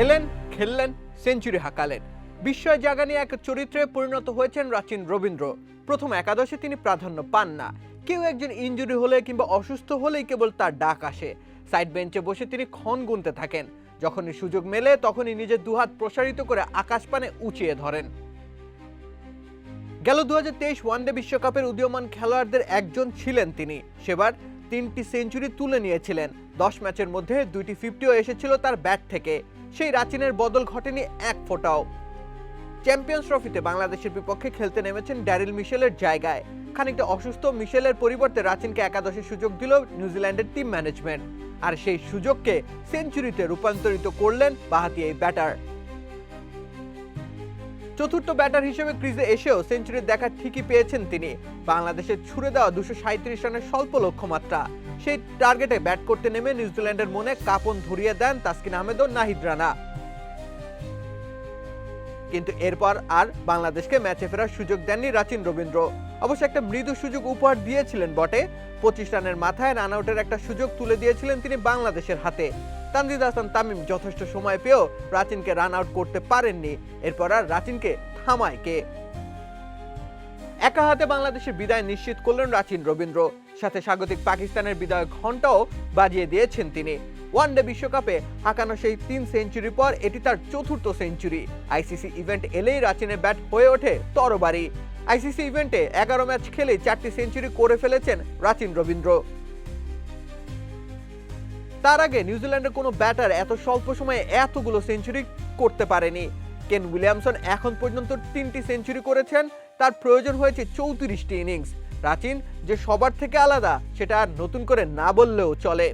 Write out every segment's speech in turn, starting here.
এলেন, খেললেন, সেঞ্চুরি হাঁকালেন। বিস্ময় জাগানি এক চরিত্রে পরিণত হয়েছেন রাচিন রবীন্দ্র। প্রথম একাদশে তিনি প্রাধান্য পান না। কেউ একজন ইনজুরি হলে কিংবা অসুস্থ হলেই কেবল তার ডাক আসে। সাইড বেঞ্চে বসে তিনি ক্ষণ গুনতে থাকেন। যখনই সুযোগ মেলে তখনই নিজের দুহাত প্রসারিত করে আকাশপানে উঁচিয়ে ধরেন। গেল 2023 ওয়ানডে বিশ্বকাপের উদীয়মান খেলোয়াড়দের একজন ছিলেন তিনি। সেবার 3টি সেঞ্চুরি তুলে নিয়েছিলেন। 10 ম্যাচের মধ্যে 2টি 50ও এসেছিল তার ব্যাট থেকে। সেই রাচিনের বদল ঘটেনি এক ফোঁটাও। চ্যাম্পিয়ন্স ট্রফিতে বাংলাদেশের বিপক্ষে খেলতে নেমেছেন ড্যারিল মিশেলের জায়গায়। খানিকটা অসুস্থ মিশেলের পরিবর্তে রাচিনকে একাদশে সুযোগ দিল নিউজিল্যান্ডের টিম ম্যানেজমেন্ট। আর সেই সুযোগকে সেঞ্চুরিতে রূপান্তরিত করলেন বাঁহাতি এই ব্যাটার। চতুর্থ ব্যাটার হিসেবে ক্রিজে এসেও সেঞ্চুরি দেখা ঠিকই পেয়েছেন তিনি। বাংলাদেশের ছুড়ে দেওয়া 237 রানের স্বল্প লক্ষ্যমাত্রা, সেই টার্গেটে ব্যাট করতে নেমে নিউজিল্যান্ডের মনে কাঁপন ধরিয়ে দেন তাসকিন আহমেদ ও নাহিদ রানা। কিন্তু এরপর আর বাংলাদেশকে ম্যাচে ফেরার সুযোগ দেননি রাচিন রবীন্দ্র। অবশ্য একটা মৃদু সুযোগ উপহার দিয়েছিলেন বটে। 25 রানের মাথায় রান আউটের একটা সুযোগ তুলে দিয়েছিলেন তিনি বাংলাদেশের হাতে। তানজিদ হাসান তামিম যথেষ্ট সময় পেয়েও রাচিনকে রান আউট করতে পারেননি। এরপর আর রাচিনকে থামায় কে? একা হাতে বাংলাদেশের বিদায় নিশ্চিত করলেন রাচিন রবীন্দ্র। সাথে স্বাগতিক পাকিস্তানের বিদায় ঘণ্টাও বাজিয়ে দিয়েছেন তিনি। ওয়ানডে বিশ্বকাপে হাঁকানো সেই 3 সেঞ্চুরি পর এটি তার চতুর্থ সেঞ্চুরি। আইসিসি ইভেন্ট এলেই রাচিনের ব্যাট হয়ে ওঠে তরবারি। আইসিসি ইভেন্টে 11 ম্যাচ খেলে 4টি সেঞ্চুরি করে ফেলেছেন রাচিন রবীন্দ্র। তার আগে নিউজিল্যান্ডের কোনো ব্যাটার এত স্বল্প সময়ে এতগুলো সেঞ্চুরি করতে পারেনি। কেন উইলিয়ামসন এখন পর্যন্ত 3টি সেঞ্চুরি করেছেন। তার প্রয়োজন হয়েছে 34টি ইনিংস। রাচিন যে সবার থেকে আলাদা সেটা আর নতুন করে না বললেও চলে।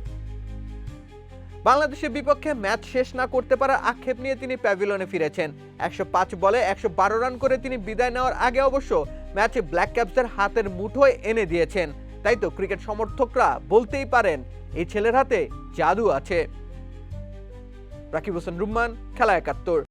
বাংলাদেশের বিপক্ষে ম্যাচ শেষ না করতে পারার আক্ষেপ নিয়ে তিনি প্যাভিলিয়নে ফিরেছেন। 105 বলে 112 রান করে তিনি বিদায় নেওয়ার আগে অবশ্য ম্যাচে ব্ল্যাক ক্যাপসদের হাতের মুঠোয় এনে দিয়েছেন। তাই তো ক্রিকেট সমর্থকরা বলতেই পারেন এই ছেলের হাতে জাদু আছে। রাকিব হোসেন রুম্মান, খেলা 71।